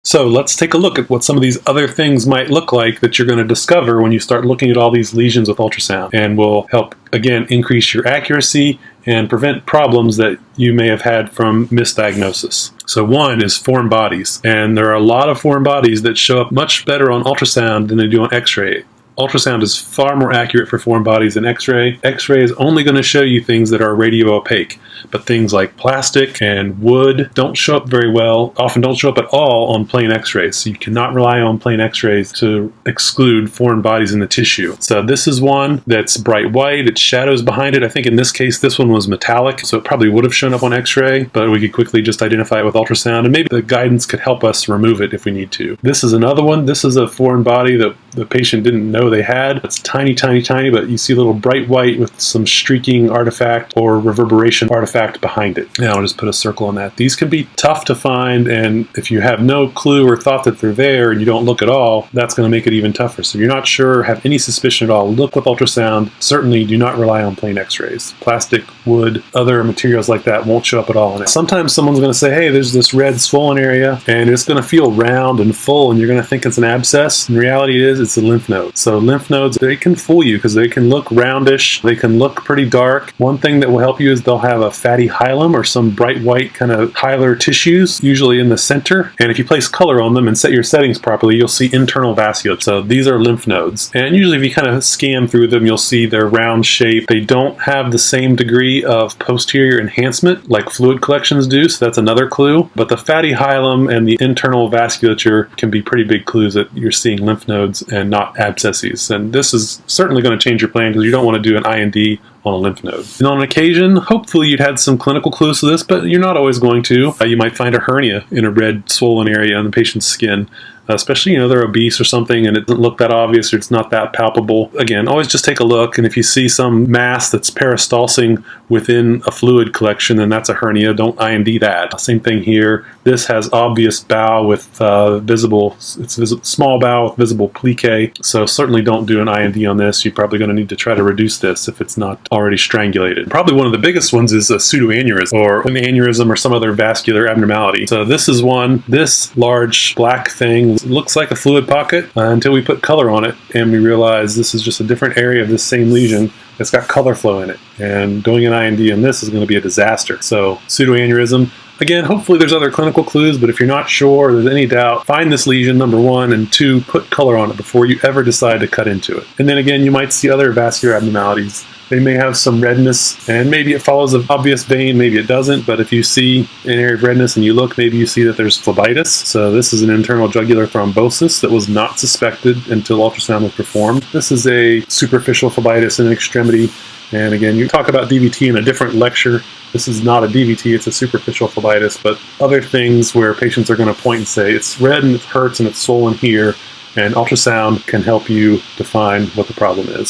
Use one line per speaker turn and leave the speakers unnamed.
So let's take a look at what some of these other things might look like that you're going to discover when you start looking at all these lesions with ultrasound, and will help, again, increase your accuracy and prevent problems that you may have had from misdiagnosis. So one is foreign bodies, and there are a lot of foreign bodies that show up much better on ultrasound than they do on X-ray. Ultrasound is far more accurate for foreign bodies than X-ray. X-ray is only going to show you things that are radio opaque, but things like plastic and wood don't show up very well, often don't show up at all on plain X-rays. So you cannot rely on plain X-rays to exclude foreign bodies in the tissue. So this is one that's bright white, it's shadows behind it. I think in this case this one was metallic, so it probably would have shown up on X-ray, but we could quickly just identify it with ultrasound, and maybe the guidance could help us remove it if we need to. This is another one. This is a foreign body that the patient didn't know they had. It's tiny, tiny, tiny, but you see a little bright white with some streaking artifact or reverberation artifact behind it. Now I'll just put a circle on that. These can be tough to find, and if you have no clue or thought that they're there and you don't look at all, that's going to make it even tougher. So if you're not sure, have any suspicion at all, look with ultrasound. Certainly do not rely on plain X-rays. Plastic, wood, other materials like that won't show up at all in it. Sometimes someone's going to say, hey, there's this red swollen area, and it's going to feel round and full, and you're going to think it's an abscess. In reality, it's a lymph node. So lymph nodes, they can fool you because they can look roundish, they can look pretty dark. One thing that will help you is they'll have a fatty hilum or some bright white kind of hilar tissues, usually in the center. And if you place color on them and set your settings properly, you'll see internal vasculature. So these are lymph nodes. And usually if you kind of scan through them, you'll see their round shape. They don't have the same degree of posterior enhancement like fluid collections do, so that's another clue. But the fatty hilum and the internal vasculature can be pretty big clues that you're seeing lymph nodes and not abscesses. And this is certainly going to change your plan because you don't want to do an IND on a lymph node. And on occasion, hopefully you'd had some clinical clues to this, but you're not always going to. You might find a hernia in a red swollen area on the patient's skin. Especially, they're obese or something and it doesn't look that obvious or it's not that palpable. Again, always just take a look, and if you see some mass that's peristalsing within a fluid collection, then that's a hernia. Don't IND that. Same thing here. This has obvious bowel with small bowel with visible plique, so certainly don't do an IND on this. You're probably going to need to try to reduce this if it's not already strangulated. Probably one of the biggest ones is a pseudoaneurysm or an aneurysm or some other vascular abnormality. So this is one. This large black thing looks like a fluid pocket until we put color on it and we realize this is just a different area of this same lesion that's got color flow in it. And doing an IND on this is going to be a disaster. So pseudoaneurysm. Again, hopefully there's other clinical clues, but if you're not sure or there's any doubt, find this lesion, number one, and two, put color on it before you ever decide to cut into it. And then again, you might see other vascular abnormalities. They may have some redness, and maybe it follows an obvious vein, maybe it doesn't, but if you see an area of redness and you look, maybe you see that there's phlebitis. So this is an internal jugular thrombosis that was not suspected until ultrasound was performed. This is a superficial phlebitis in an extremity. And again, you talk about DVT in a different lecture. This is not a DVT, it's a superficial phlebitis, but other things where patients are going to point and say, it's red and it hurts and it's swollen here, and ultrasound can help you define what the problem is.